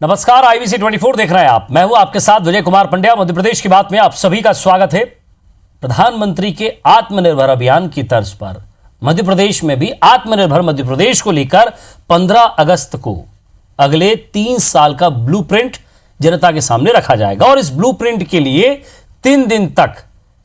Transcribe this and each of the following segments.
नमस्कार, IBC 24 देख रहे हैं आप। मैं हूं आपके साथ विजय कुमार पंड्या। मध्य प्रदेश की बात में आप सभी का स्वागत है। प्रधानमंत्री के आत्मनिर्भर अभियान की तर्ज पर मध्य प्रदेश में भी आत्मनिर्भर मध्य प्रदेश को लेकर 15 अगस्त को अगले 3 साल का ब्लूप्रिंट जनता के सामने रखा जाएगा और इस ब्लूप्रिंट के लिए 3 दिन तक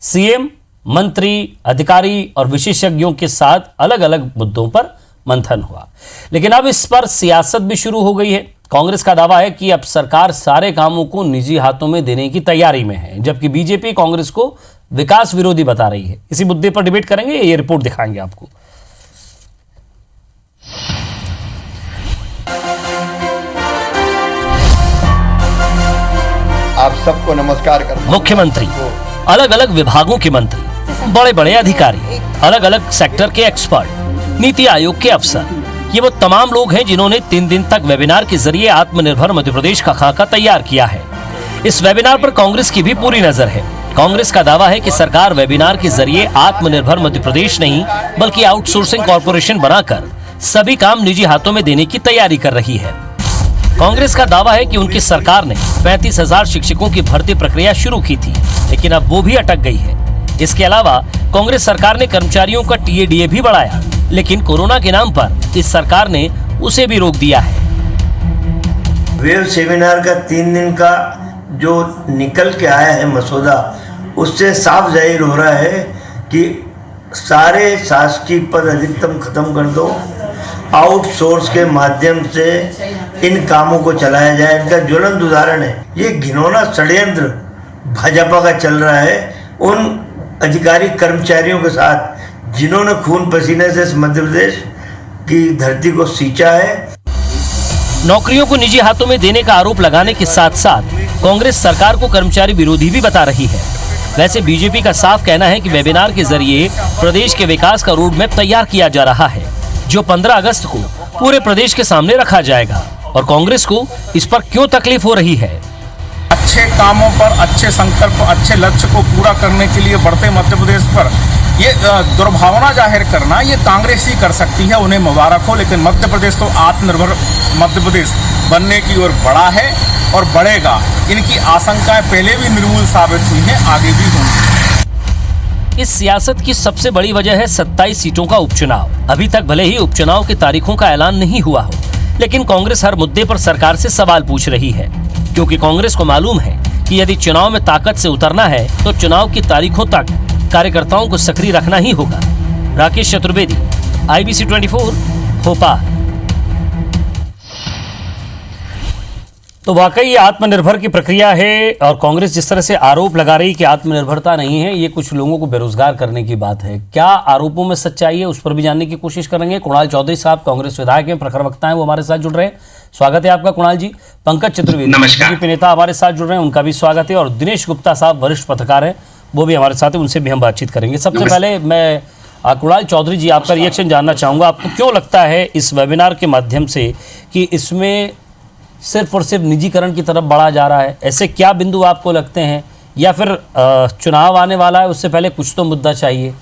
सीएम, मंत्री, अधिकारी और विशेषज्ञों के साथ अलग अलग मुद्दों पर मंथन हुआ। लेकिन अब इस पर सियासत भी शुरू हो गई है। कांग्रेस का दावा है कि अब सरकार सारे कामों को निजी हाथों में देने की तैयारी में है, जबकि बीजेपी कांग्रेस को विकास विरोधी बता रही है। इसी मुद्दे पर डिबेट करेंगे, ये रिपोर्ट दिखाएंगे आपको। आप सबको नमस्कार करता हूं। मुख्यमंत्री, अलग अलग विभागों के मंत्री, बड़े बड़े अधिकारी, अलग अलग सेक्टर के एक्सपर्ट, नीति आयोग के अफसर, ये वो तमाम लोग हैं जिन्होंने 3 दिन तक वेबिनार के जरिए आत्मनिर्भर मध्य प्रदेश का खाका तैयार किया है। इस वेबिनार पर कांग्रेस की भी पूरी नजर है। कांग्रेस का दावा है कि सरकार वेबिनार के जरिए आत्मनिर्भर मध्य प्रदेश नहीं बल्कि आउटसोर्सिंग कॉर्पोरेशन बनाकर सभी काम निजी हाथों में देने की तैयारी कर रही है। कांग्रेस का दावा है कि उनकी सरकार ने 35,000 शिक्षकों की भर्ती प्रक्रिया शुरू की थी, लेकिन अब वो भी अटक गई है। इसके अलावा कांग्रेस सरकार ने कर्मचारियों का टीएडीए भी बढ़ाया, लेकिन कोरोना के नाम पर इस सरकार ने उसे भी रोक दिया है। वेब सेमिनार का 3 दिन का जो निकल के आया है मसौदा, उससे साफ जाहिर हो रहा है कि सारे शासकीय पद अधिकतम खत्म कर दो, आउटसोर्स के माध्यम से इन कामों को चलाया जाए। इनका ज्वलंत उदाहरण है ये घिनौना षड्यंत्र भाजपा का चल रहा है उन अधिकारी कर्मचारियों के साथ जिन्होंने खून पसीने से इस मध्य प्रदेश की धरती को सींचा है। नौकरियों को निजी हाथों में देने का आरोप लगाने के साथ साथ कांग्रेस सरकार को कर्मचारी विरोधी भी बता रही है। वैसे बीजेपी का साफ कहना है कि वेबिनार के जरिए प्रदेश के विकास का रोड मैप तैयार किया जा रहा है, जो 15 अगस्त को पूरे प्रदेश के सामने रखा जाएगा। और कांग्रेस को इस पर क्यों तकलीफ हो रही है? अच्छे कामों पर, अच्छे संकल्प, अच्छे लक्ष्य को पूरा करने के लिए बढ़ते मध्य प्रदेश पर ये दुर्भावना जाहिर करना ये कांग्रेस ही कर सकती है, उन्हें मुबारक हो। लेकिन मध्य प्रदेश तो आत्मनिर्भर मध्य प्रदेश बनने की ओर बढ़ा है और बढ़ेगा। इनकी आशंकाएं पहले भी निर्मूल साबित हुई हैं, आगे भी होंगी। इस सियासत की सबसे बड़ी वजह है 27 सीटों का उपचुनाव। अभी तक भले ही उपचुनाव की तारीखों का ऐलान नहीं हुआ हो, लेकिन कांग्रेस हर मुद्दे पर सरकार से सवाल पूछ रही है, क्योंकि कांग्रेस को मालूम है कि यदि चुनाव में ताकत से उतरना है तो चुनाव की तारीखों तक कार्यकर्ताओं को सक्रिय रखना ही होगा। राकेश चतुर्वेदी, IBC 24, भोपाल। तो वाकई ये आत्मनिर्भर की प्रक्रिया है और कांग्रेस जिस तरह से आरोप लगा रही कि आत्मनिर्भरता नहीं है, ये कुछ लोगों को बेरोजगार करने की बात है। क्या आरोपों में सच्चाई है, उस पर भी जानने की कोशिश करेंगे। कुणाल चौधरी साहब कांग्रेस विधायक हैं, प्रखर वक्ता हैं, वो हमारे साथ जुड़ रहे हैं। स्वागत है आपका कुणाल जी। पंकज चतुर्वेदी, बीजेपी नेता, हमारे साथ जुड़ रहे हैं, उनका भी स्वागत है। और दिनेश गुप्ता साहब वरिष्ठ पत्रकार हैं, वो भी हमारे साथ हैं, उनसे भी हम बातचीत करेंगे। सबसे पहले मैं कुणाल चौधरी जी, आपका रिएक्शन जानना चाहूँगा। आपको क्यों लगता है इस वेबिनार के माध्यम से कि इसमें सिर्फ और सिर्फ निजीकरण की तरफ बढ़ा जा रहा है? ऐसे क्या बिंदु आपको लगते हैं, या फिर चुनाव आने वाला है, उससे पहले कुछ तो मुद्दा चाहिए?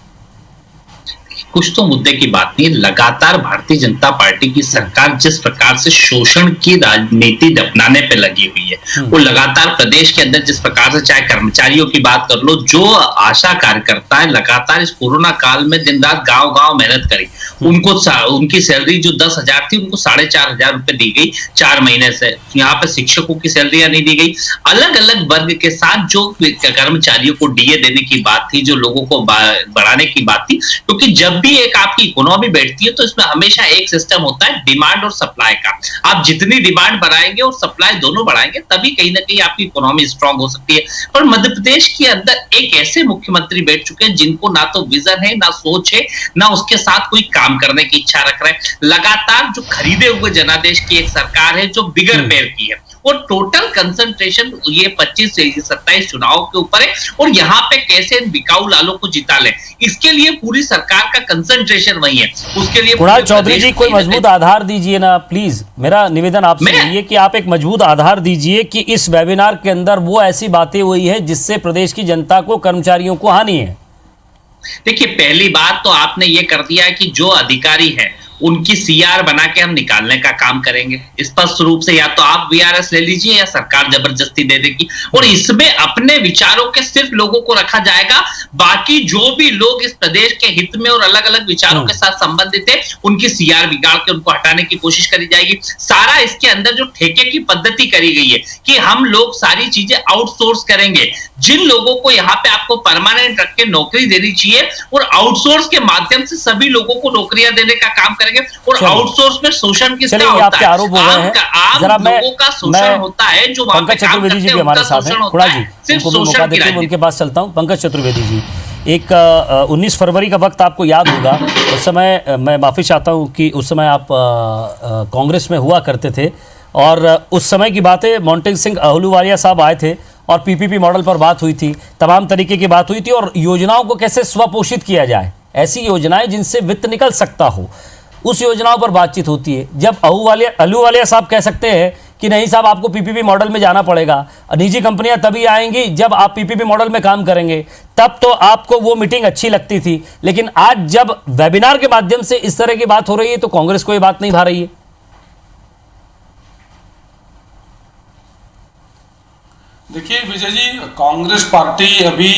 कुछ तो मुद्दे की बात नहीं। लगातार भारतीय जनता पार्टी की सरकार जिस प्रकार से शोषण की राजनीति अपनाने पे लगी हुई है, वो लगातार प्रदेश के अंदर जिस प्रकार से, चाहे कर्मचारियों की बात कर लो, जो आशा कार्यकर्ता है लगातार इस कोरोना काल में दिन रात गांव गांव मेहनत करी, उनको उनकी सैलरी जो 10,000 थी उनको 4,500 रुपए दी गई 4 महीने से। यहाँ पे शिक्षकों की सैलरियां नहीं दी गई। अलग अलग वर्ग के साथ जो कर्मचारियों को डीए देने की बात थी, जो लोगों को बढ़ाने की बात थी, क्योंकि जब भी एक आपकी इकोनॉमी बैठती है तो इसमें हमेशा एक सिस्टम होता है डिमांड और सप्लाई का। आप जितनी डिमांड बढ़ाएंगे और सप्लाई दोनों बढ़ाएंगे तभी कहीं ना कहीं आपकी इकोनॉमी स्ट्रांग हो सकती है। पर मध्य प्रदेश के अंदर एक ऐसे मुख्यमंत्री बैठ चुके हैं जिनको ना तो विजन है, ना सोच है, ना उसके साथ कोई काम करने की इच्छा रख रहे हैं। लगातार जो खरीदे हुए जनादेश की एक सरकार है जो बिगर पैर की है, वो टोटल कंसंट्रेशन ये 25 से 27 चुनाव के ऊपर है और यहाँ पे कैसे इन बिकाऊ लालों को जिता ले, इसके लिए पूरी सरकार का कंसंट्रेशन वही है। उसके लिए कुणाल चौधरी जी कोई मजबूत आधार दीजिए ना प्लीज। मेरा निवेदन आपसे ये कि आप एक मजबूत आधार दीजिए कि इस वेबिनार के अंदर वो ऐसी बातें हुई है जिससे प्रदेश की जनता को, कर्मचारियों को हानि है। देखिए, पहली बात तो आपने ये कर दिया है कि जो अधिकारी है उनकी सीआर बना के हम निकालने का काम करेंगे। स्पष्ट रूप से या तो आप वीआरएस ले लीजिए या सरकार जबरदस्ती दे देगी, और इसमें अपने विचारों के सिर्फ लोगों को रखा जाएगा। बाकी जो भी लोग इस प्रदेश के हित में और अलग अलग विचारों के साथ संबंधित है, उनकी सीआर बिगाड़ के उनको हटाने की कोशिश करी जाएगी। सारा इसके अंदर जो ठेके की पद्धति करी गई है कि हम लोग सारी चीजें आउटसोर्स करेंगे, जिन लोगों को यहाँ पे आपको परमानेंट रख के नौकरी देनी चाहिए और आउटसोर्स के माध्यम से सभी लोगों को नौकरियां देने का काम करेंगे। और आउटसोर्स में शोषण किसका होता है? आरोप हो रहे हैं, आम लोगों का शोषण होता है, जो वहां पे काम करते हैं उनका शोषण होता है। सिर्फ शोषण की राजनीति। उनके पास चलता हूं। पंकज चतुर्वेदी जी, एक 19 फरवरी का वक्त आपको याद होगा, उस समय मैं माफ़ी चाहता हूं कि उस समय आप कांग्रेस में हुआ करते थे, और उस समय की बात है, मोंटेक सिंह अहलूवालिया साहब आए थे और पीपीपी मॉडल पर बात हुई थी, तमाम तरीके की बात हुई थी, और योजनाओं को कैसे स्वपोषित किया जाए, ऐसी योजनाएं जिनसे वित्त निकल सकता हो, उस योजनाओं पर बातचीत होती है। जब अहलूवालिया साहब कह सकते हैं कि नहीं साहब आपको पीपीपी मॉडल में जाना पड़ेगा, निजी कंपनियां तभी आएंगी जब आप पीपीपी मॉडल में काम करेंगे, तब तो आपको वो मीटिंग अच्छी लगती थी। लेकिन आज जब वेबिनार के माध्यम से इस तरह की बात हो रही है तो कांग्रेस को ये बात नहीं भा रही है। देखिए विजय जी, कांग्रेस पार्टी अभी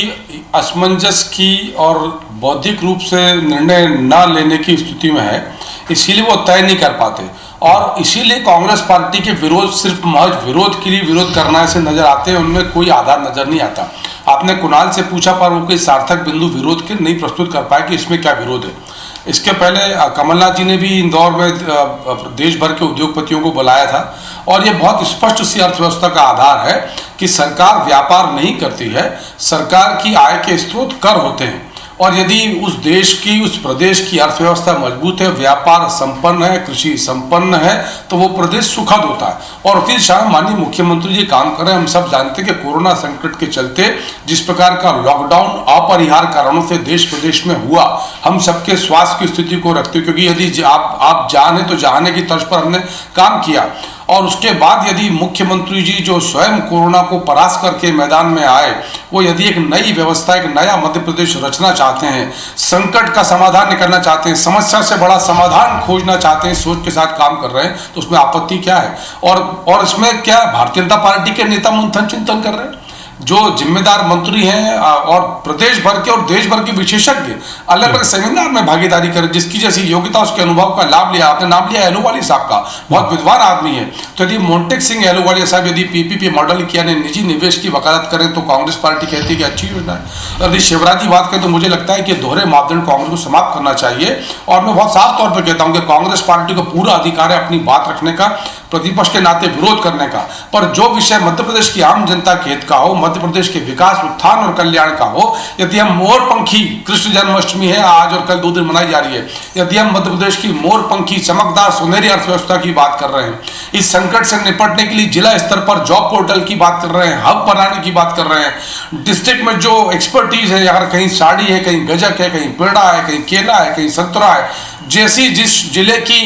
असमंजस की और बौद्धिक रूप से निर्णय न लेने की स्थिति में है, इसीलिए वो तय नहीं कर पाते, और इसीलिए कांग्रेस पार्टी के विरोध सिर्फ महज विरोध के लिए विरोध करना से नजर आते हैं, उनमें कोई आधार नजर नहीं आता। आपने कुणाल से पूछा पर वो कोई सार्थक बिंदु विरोध के नहीं प्रस्तुत कर पाए कि इसमें क्या विरोध है। इसके पहले कमलनाथ जी ने भी इंदौर में देश भर के उद्योगपतियों को बुलाया था, और ये बहुत स्पष्ट सी अर्थव्यवस्था का आधार है कि सरकार व्यापार नहीं करती है, सरकार की आय के स्रोत कर होते हैं, और यदि उस देश की, उस प्रदेश की अर्थव्यवस्था मजबूत है, व्यापार संपन्न है, कृषि संपन्न है, तो वो प्रदेश सुखद होता है। और उसी दिशा में माननीय मुख्यमंत्री जी काम कर रहे हैं। हम सब जानते हैं कि कोरोना संकट के चलते जिस प्रकार का लॉकडाउन अपरिहार्य कारणों से देश प्रदेश में हुआ, हम सबके स्वास्थ्य की स्थिति को रखते, क्योंकि यदि आप जाने तो जहाने की तर्ज पर हमने काम किया, और उसके बाद यदि मुख्यमंत्री जी जो स्वयं कोरोना को परास्त करके मैदान में आए, वो यदि एक नई व्यवस्था, एक नया मध्य प्रदेश रचना चाहते हैं, संकट का समाधान निकालना चाहते हैं, समस्या से बड़ा समाधान खोजना चाहते हैं, सोच के साथ काम कर रहे हैं, तो उसमें आपत्ति क्या है? और इसमें क्या भारतीय जनता पार्टी के नेता मंथन चिंतन कर रहे हैं? जो जिम्मेदार मंत्री हैं और प्रदेश भर के और देश भर के विशेषज्ञ अलग अलग सेमिनार में भागीदारी करें, जिसकी जैसी योग्यता उसके अनुभव का लाभ लिया। आपने नाम लिया अहलूवालिया साहब का, बहुत विद्वान आदमी है, तो यदि मोंटेक सिंह अहलूवालिया साहब यदि पीपीपी मॉडल की यानी निजी निवेश की वकालत करें तो कांग्रेस पार्टी कहती है कि अच्छी योजना है। यदि शिवराज जी बात करें तो मुझे लगता है कि दोहरे मापदंड कांग्रेस को समाप्त करना चाहिए, और मैं बहुत साफ तौर पर कहता हूं कि कांग्रेस पार्टी को पूरा अधिकार है अपनी बात रखने का, प्रतिपक्ष के नाते विरोध करने का, पर जो विषय मध्य प्रदेश की आम जनता के हित का हो, मध्य प्रदेश के विकास, उत्थान और कल्याण का हो, यदि हम मोरपंखी, कृष्ण जन्माष्टमी है आज और कल 2 दिन मनाई जा रही है, यदि हम मध्य प्रदेश की मोरपंखी चमकदार सुनहरी अर्थव्यवस्था की बात कर रहे हैं, इस संकट से निपटने के लिए जिला स्तर पर जॉब पोर्टल की बात कर रहे हैं, हब बनाने की बात कर रहे हैं, डिस्ट्रिक्ट में जो एक्सपर्टीज है, यार कहीं साड़ी है, कहीं गजक है, कहीं पेड़ा है, कहीं केला है, कहीं संतरा है, जैसी जिस जिले की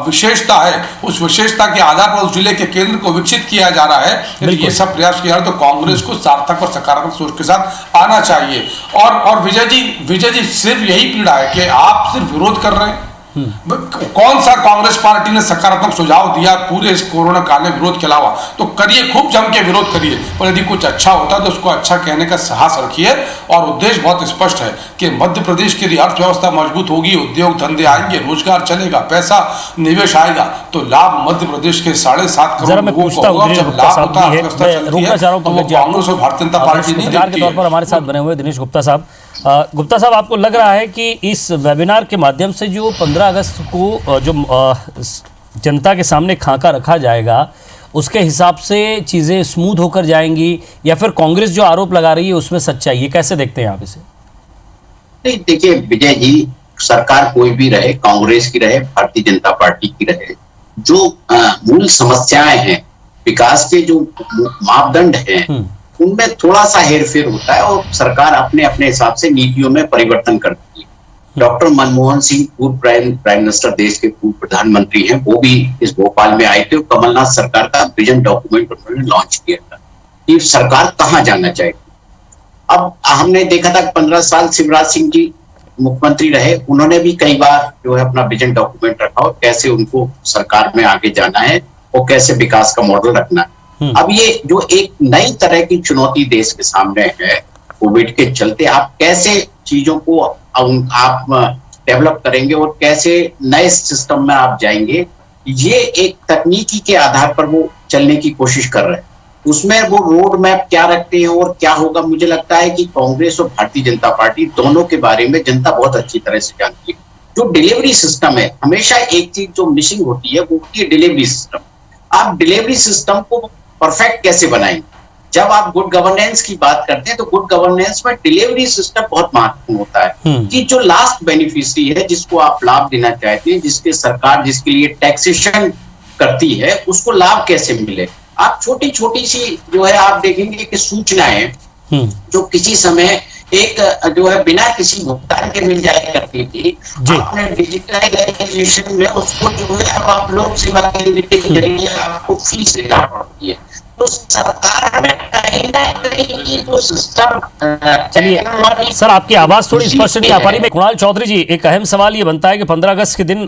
विशेषता है, उस विशेषता के आधार पर उस जिले के केंद्र को विकसित किया जा रहा है। यदि ये सब प्रयास किया तो कांग्रेस को सार्थक और सकारात्मक सोच के साथ आना चाहिए। और विजय जी सिर्फ यही पीड़ा है कि आप सिर्फ विरोध कर रहे हैं। कौन सा कांग्रेस पार्टी ने सकारात्मक सुझाव दिया पूरे इस कोरोना काल में विरोध के अलावा? तो करिए, खूब जम के विरोध करिए, पर यदि कुछ अच्छा होता है तो उसको अच्छा कहने का साहस रखिए। और उद्देश्य बहुत स्पष्ट है कि मध्य प्रदेश की अर्थव्यवस्था मजबूत होगी, उद्योग धंधे आएंगे, रोजगार चलेगा, पैसा निवेश आएगा, तो लाभ मध्य प्रदेश के 7.5 करोड़ लोगों को होगा। जब लाभ होता है, अर्थव्यवस्था चलती है, तो वो कांग्रेस और भारतीय जनता पार्टी नहीं देखती है। हमारे साथ बने हुए दिनेश गुप्ता साहब, गुप्ता साहब, आपको लग रहा है कि इस वेबिनार के माध्यम से जो 15 अगस्त को जो जनता के सामने खाका रखा जाएगा, उसके हिसाब से चीज़ें स्मूथ होकर जाएंगी, या फिर कांग्रेस जो आरोप लगा रही है उसमें सच्चाई है? कैसे देखते हैं आप इसे? नहीं, देखिए विजय जी, सरकार कोई भी रहे, कांग्रेस की रहे, भारतीय जनता पार्टी की रहे, जो मूल समस्याएं हैं, विकास के जो मापदंड हैं, उनमें थोड़ा सा हेरफेर होता है और सरकार अपने अपने हिसाब से नीतियों में परिवर्तन करती है। डॉक्टर मनमोहन सिंह पूर्व प्राइम मिनिस्टर, देश के पूर्व प्रधानमंत्री हैं, वो भी इस भोपाल में आए थे और कमलनाथ सरकार का विजन डॉक्यूमेंट उन्होंने लॉन्च किया था कि सरकार कहाँ जाना चाहेगी। अब हमने देखा था 15 साल शिवराज सिंह जी मुख्यमंत्री रहे, उन्होंने भी कई बार जो है अपना विजन डॉक्यूमेंट रखा और कैसे उनको सरकार में आगे जाना है और कैसे विकास का मॉडल रखना है। अब ये जो एक नई तरह की चुनौती देश के सामने है कोविड के चलते, आप कैसे चीजों को आप डेवलप करेंगे और कैसे नए सिस्टम में आप जाएंगे, ये एक तकनीकी के आधार पर वो चलने की कोशिश कर रहे हैं। उसमें वो रोड मैप क्या रखते हैं और क्या होगा, मुझे लगता है कि कांग्रेस और भारतीय जनता पार्टी दोनों के बारे में जनता बहुत अच्छी तरह से जानती है। जो डिलीवरी सिस्टम है, हमेशा एक चीज जो मिसिंग होती है वो होती है डिलीवरी सिस्टम। आप डिलीवरी सिस्टम को परफेक्ट कैसे बनाएंगे? जब आप गुड गवर्नेंस की बात करते हैं तो गुड गवर्नेंस में डिलीवरी सिस्टम बहुत महत्वपूर्ण होता है कि जो लास्ट बेनिफिशियरी है, जिसको आप लाभ देना चाहते हैं, जिसके सरकार जिसके लिए टैक्सेशन करती है, उसको लाभ कैसे मिले। आप छोटी छोटी सी जो है आप देखेंगे कि सूचनाएं जो किसी समय एक जो है बिना किसी भुगतान के मिल जाया करती थी, आपने डिजिटलाइजेशन में उसको जो है अब आप लोक सेवा केंद्र के जरिए आपको फीस देना पड़ती है। तो सरकार में कहीं ना कहीं जो सिस्टम। चलिए सर, आपकी आवाज थोड़ी स्पष्ट नहीं आ पा रही। कुणाल चौधरी जी, एक अहम सवाल ये बनता है कि 15 अगस्त के दिन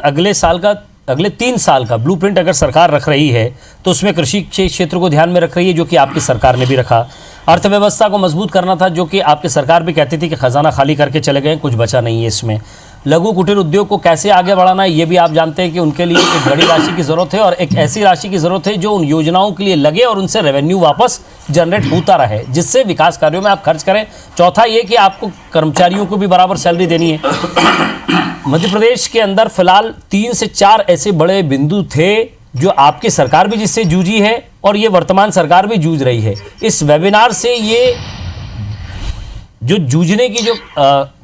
अगले 3 साल का ब्लूप्रिंट अगर सरकार रख रही है तो उसमें कृषि क्षेत्र को ध्यान में रख रही है, जो कि आपकी सरकार ने भी रखा। अर्थव्यवस्था को मजबूत करना था, जो कि आपकी सरकार भी कहती थी कि खजाना खाली करके चले गए, कुछ बचा नहीं है इसमें। लघु कुटीर उद्योग को कैसे आगे बढ़ाना है, ये भी आप जानते हैं कि उनके लिए एक बड़ी राशि की ज़रूरत है और एक ऐसी राशि की ज़रूरत है जो उन योजनाओं के लिए लगे और उनसे रेवेन्यू वापस जनरेट होता रहे, जिससे विकास कार्यों में आप खर्च करें। चौथा ये कि आपको कर्मचारियों को भी बराबर सैलरी देनी है। मध्य प्रदेश के अंदर फिलहाल 3 से 4 ऐसे बड़े बिंदु थे जो आपकी सरकार भी जिससे जूझी है और ये वर्तमान सरकार भी जूझ रही है। इस वेबिनार से ये जो जूझने की जो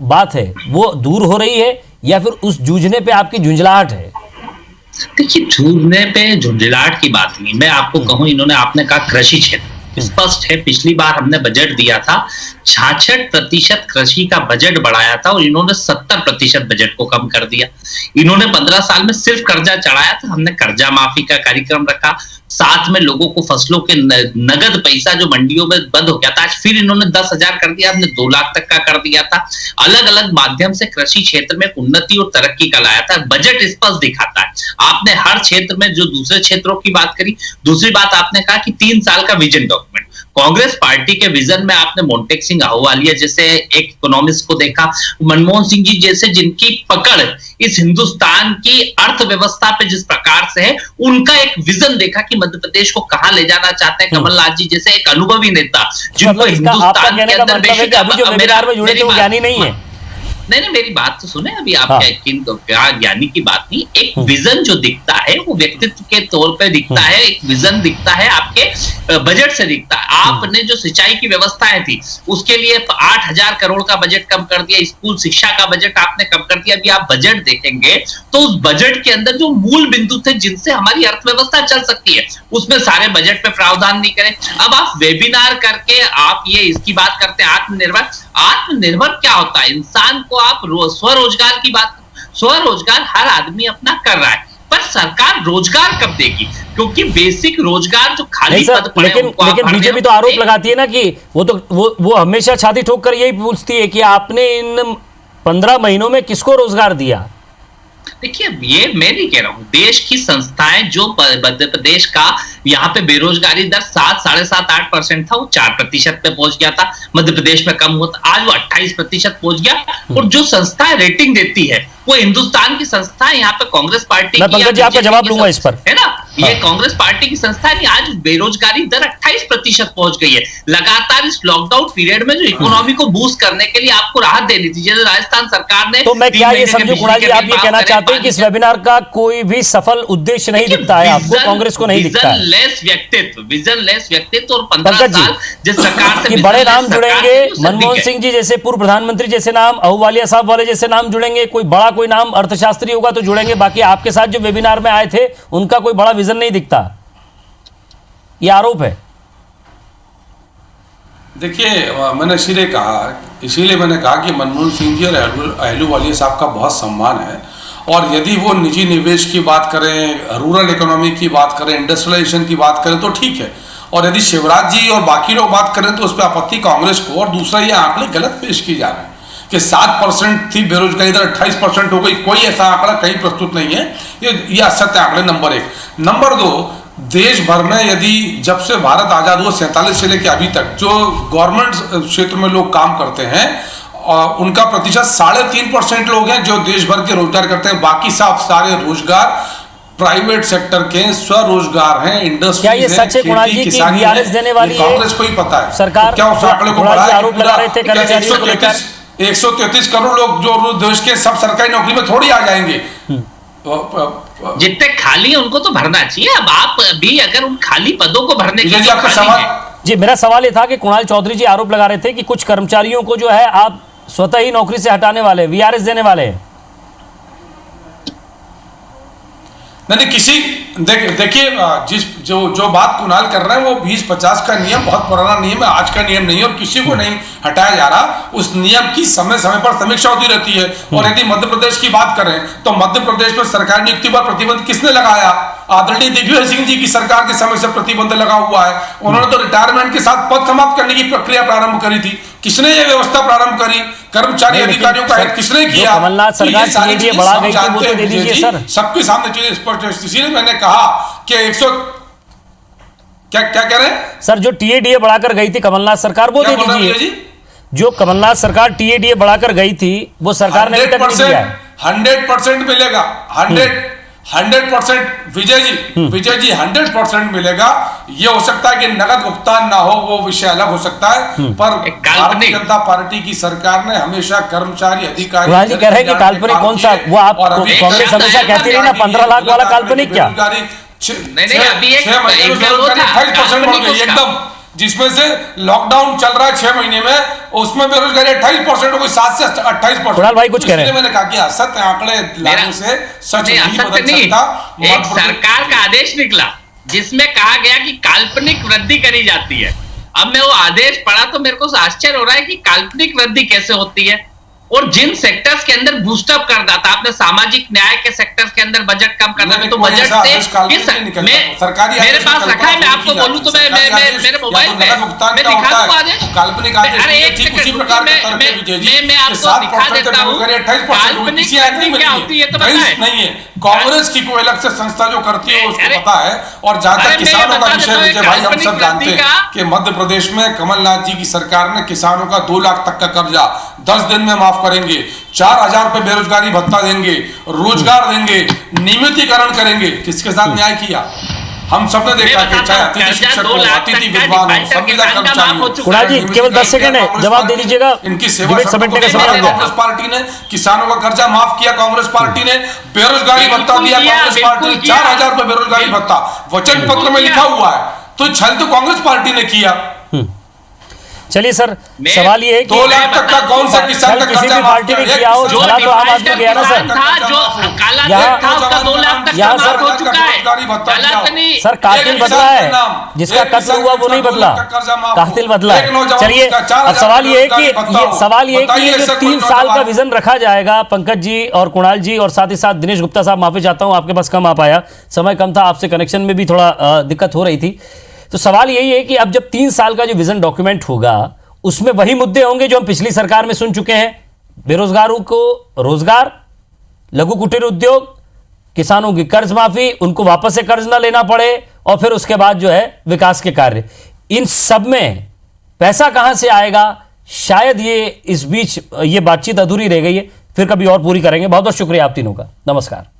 बात है वो दूर हो रही है या फिर उस जूझने पे आपकी झुंझलाहट है? देखिए, जूझने पे झुंझलाहट की बात नहीं। मैं आपको कहूं, इन्होंने आपने कहा कृषि क्षेत्र, स्पष्ट है पिछली बार हमने बजट दिया था 66% कृषि का बजट बढ़ाया था और इन्होंने 70% बजट को कम कर दिया। इन्होंने 15 साल में सिर्फ कर्जा चढ़ाया था, हमने कर्जा माफी का कार्यक्रम रखा, साथ में लोगों को फसलों के नगद पैसा जो मंडियों में बंद हो गया था, आज फिर इन्होंने 10,000 कर दिया, हमने 2 लाख तक का कर दिया था। अलग अलग माध्यम से कृषि क्षेत्र में उन्नति और तरक्की का लाया था। बजट स्पष्ट दिखाता है। आपने हर क्षेत्र में जो दूसरे क्षेत्रों की बात करी, दूसरी बात आपने कहा कि 3 साल का विजन डॉक्यूमेंट। कांग्रेस पार्टी के विजन में आपने मोंटेक सिंह आहूवालिया जैसे एक इकोनॉमिस्ट को देखा, मनमोहन सिंह जी जैसे जिनकी पकड़ इस हिंदुस्तान की अर्थव्यवस्था पे जिस प्रकार से है, उनका एक विजन देखा कि मध्य प्रदेश को कहां ले जाना चाहते हैं। कमलनाथ जी जैसे एक अनुभवी नेता जिनको हिंदुस्तान के अंदर ज्ञानी नहीं है। नहीं, मेरी बात तो सुने अभी। आप क्या ज्ञानी की बात नहीं, एक विजन जो दिखता है वो व्यक्तित्व के तौर पे दिखता है, एक विजन दिखता है, आपके बजट से दिखता है। आपने जो सिंचाई की व्यवस्थाएं थी उसके लिए 8,000 करोड़ का बजट कम कर दिया, स्कूल शिक्षा का बजट आपने कम कर दिया। अभी आप बजट देखेंगे तो उस बजट के अंदर जो मूल बिंदु थे जिनसे हमारी अर्थव्यवस्था चल सकती है, उसमें सारे बजट पे प्रावधान नहीं करें। अब आप वेबिनार करके आप ये इसकी बात करते हैं आत्मनिर्भर क्या होता है? इंसान को आप स्वरोजगार की बात, स्वरोजगार हर आदमी अपना कर रहा है, पर सरकार रोजगार कब देगी? क्योंकि बेसिक रोजगार जो खाली पद पड़े, लेकिन बीजेपी तो आरोप लगाती है ना कि वो हमेशा छाती ठोक कर यही पूछती है कि आपने इन 15 महीनों में किसको रोजगार दिया। देखिए, ये मैं नहीं कह रहा हूं, देश की संस्थाएं जो मध्य प्रदेश का यहाँ पे बेरोजगारी दर 7-7.5-8% था, वो 4% पे पहुंच गया था। मध्य प्रदेश में कम हुआ था, आज वो 28% पहुंच गया। और जो संस्थाएं रेटिंग देती है वो हिंदुस्तान की संस्थाएं, यहाँ पे कांग्रेस पार्टी मैं पंकज जी आपका जवाब लूंगा इस पर, है ना, ये कांग्रेस पार्टी की संस्था है। आज बेरोजगारी दर 28% पहुंच गई है। लगातार इस लॉकडाउन पीरियड में जो इकोनॉमी को बूस्ट करने के लिए आपको राहत देनी थी, जैसे राजस्थान सरकार ने। तो मैं क्या ये समझूं कुणाल जी, आप ये कहना चाहते हैं कि इस वेबिनार का कोई भी सफल उद्देश्य नहीं दिखता है आपको, कांग्रेस को नहीं दिखता है? विजनलेस व्यक्तित्व और 15 साल जिस सरकार से बड़े नाम जुड़ेंगे, मनमोहन सिंह जी जैसे पूर्व प्रधानमंत्री जैसे नाम, आहूवालिया साहब वाले जैसे नाम जुड़ेंगे, कोई बड़ा कोई नाम अर्थशास्त्री होगा तो जुड़ेंगे। बाकी आपके साथ जो वेबिनार में आए थे उनका कोई बड़ा विजन नहीं दिखता, ये आरोप है। देखिए, मैंने इसीलिए मैंने कहा कि मनमोहन सिंह जी और आहलूवालिया साहब का बहुत सम्मान है, और यदि वो निजी निवेश की बात करें, रूरल इकोनॉमी की बात करें, इंडस्ट्रियलाइजेशन की बात करें तो ठीक है, और यदि शिवराज जी और बाकी लोग बात करें तो उस पर आपत्ति कांग्रेस को। और दूसरा, ये आंकड़े गलत पेश किए जा रहे हैं कि 7% थी बेरोजगारी, इधर 28% हो गई, कोई ऐसा आंकड़ा कहीं प्रस्तुत नहीं है। ये असत्य आंकड़े, नंबर 1। नंबर 2, देश भर में यदि जब से भारत आजाद हुआ 47 से लेकर अभी तक जो गवर्नमेंट क्षेत्र में लोग काम करते हैं उनका प्रतिशत 3.5% लोग हैं जो देश भर के रोजगार करते हैं। बाकी सारे रोजगार प्राइवेट सेक्टर के स्वरोजगार हैं, इंडस्ट्री। क्या ये सच है कुणाल जी कि वीआरएस देने वाली कांग्रेस को ही पता है सरकार? तो क्या उस आंकड़े को बढ़ाया? आरोप लगा रहे थे कर्मचारियों को लेकर 133 करोड़ लोग जो देश के सब सरकारी नौकरी में थोड़ी आ जाएंगे। जितने खाली है उनको तो भरना चाहिए। अब आप भी अगर उन खाली पदों को भरने जी आपका सवाल। जी मेरा सवाल ये था कि कुणाल चौधरी जी आरोप लगा रहे थे कि कुछ कर्मचारियों को जो है आप स्वतः ही नौकरी से हटाने वाले, वीआरएस देने वाले हैं। नहीं किसी देखिए जो बात कुणाल कर रहे हैं वो 20-50 का नियम बहुत पुराना नियम है, आज का नियम नहीं है और किसी को नहीं हटाया जा रहा। उस नियम की समय समय पर समीक्षा होती रहती है। और यदि मध्य प्रदेश की बात करें तो मध्य प्रदेश में सरकारी नियुक्ति पर प्रतिबंध किसने लगाया? आदरणीय दिग्विजय सिंह जी की सरकार के समय से प्रतिबंध लगा हुआ है। उन्होंने तो रिटायरमेंट के साथ पद समाप्त करने की प्रक्रिया प्रारंभ करी थी। किसने ये व्यवस्था प्रारंभ करी? कर्मचारी अधिकारियों का किसने किया? कमलनाथ सरकार टीएडीए बढ़ा गई थी, वो तो दे दीजिए सर। सबके सामने चीजें स्पष्ट है, इसीलिए मैंने कहा कि 100 क्या कह रहे हैं सर? जो टीएडीए बढ़ाकर गई थी कमलनाथ सरकार, वो दे दीजिए। जो कमलनाथ सरकार टीएडीए बढ़ाकर गई थी वो सरकार ने 100% मिलेगा। 100% विजय जी 100% मिलेगा। ये हो सकता है कि नगद भुगतान ना हो, वो विषय अलग हो सकता है, पर भारतीय जनता पार्टी की सरकार ने हमेशा कर्मचारी अधिकारी जी कह रहे हैं कि काल्पनिक कौन सा? वो आप कांग्रेस हमेशा कहती रही ना 15 लाख वाला काल्पनिक क्या? नहीं अभी एक 28% बढ़ गई एकदम, जिसमें से लॉकडाउन चल रहा है 6 महीने में, उसमें बेरोजगारी 28% हो गई, 7 से 28%। कुणाल भाई कुछ कह रहे हैं? मैंने कहा कि असत्य आंकड़े लाने से सच नहीं बदल सकता। एक सरकार का आदेश निकला जिसमें कहा गया कि काल्पनिक वृद्धि करी जाती है। अब मैं वो आदेश पढ़ा तो मेरे को आश्चर्य हो रहा है कि काल्पनिक वृद्धि कैसे होती है। और जिन सेक्टर्स के अंदर बूस्टअप कर रहा था आपने, सामाजिक न्याय के सेक्टर्स के अंदर बजट कम करना था, तो बजट से मेरे पास रखा है, मैं आपको बोलूं तो मैं मेरे मोबाइल में मैं दिखा दूं आदेश। काल्पनिक अरे एक सेकंड मैं आपको दिखा देता हूं काल्पनिक वृद्धि क्या होती है तो बताएं। नहीं है, कांग्रेस की कोई अलग से संस्था जो करती है उसको पता है। और जहां तक किसानों का विषय विजय भाई, हम सब जानते हैं कि मध्य प्रदेश में कमलनाथ जी की सरकार ने किसानों का 2 लाख तक का कर्जा 10 दिन में माफ करेंगे, 4000 रुपए बेरोजगारी भत्ता देंगे, रोजगार देंगे, नियमितीकरण करेंगे। किसके साथ न्याय किया? हम सबने देखा कि चाहे अतिथि शिक्षक हो, अतिथि विद्वान हो, संविदा कर्मचारी हो। कुणाल जी केवल 10 सेकंड है, जवाब दे दीजिएगा। इनकी सेवा समेटने का समय कांग्रेस पार्टी ने किसानों का कर्जा माफ किया, कांग्रेस पार्टी ने बेरोजगारी भत्ता दिया, कांग्रेस पार्टी ने 4000 रुपए बेरोजगारी भत्ता वचन पत्र में लिखा हुआ है। तो छल तो कांग्रेस पार्टी ने किया। चलिए सर, सवाल ये है कि 2 लाख तक का कौन सा किसान का किसी भी पार्टी ने किया हो, चला तो आम आदमी गया ना सर। सर कातिल बदला है, जिसका कत्ल हुआ वो नहीं बदला, कातिल बदला है। चलिए अब सवाल ये है कि ये जो 3 साल का विजन रखा जाएगा, पंकज जी और कुणाल जी और साथ ही साथ दिनेश गुप्ता साहब, माफी चाहता हूं आपके पास कम आ पाया, समय कम था, आपसे कनेक्शन में भी थोड़ा दिक्कत हो रही थी। तो सवाल यही है कि अब जब 3 साल का जो विजन डॉक्यूमेंट होगा उसमें वही मुद्दे होंगे जो हम पिछली सरकार में सुन चुके हैं। बेरोजगारों को रोजगार, लघु कुटीर उद्योग, किसानों की कर्ज माफी, उनको वापस से कर्ज ना लेना पड़े, और फिर उसके बाद जो है विकास के कार्य। इन सब में पैसा कहां से आएगा? शायद ये इस बीच ये बातचीत अधूरी रह गई है, फिर कभी और पूरी करेंगे। बहुत बहुत शुक्रिया आप तीनों का, नमस्कार।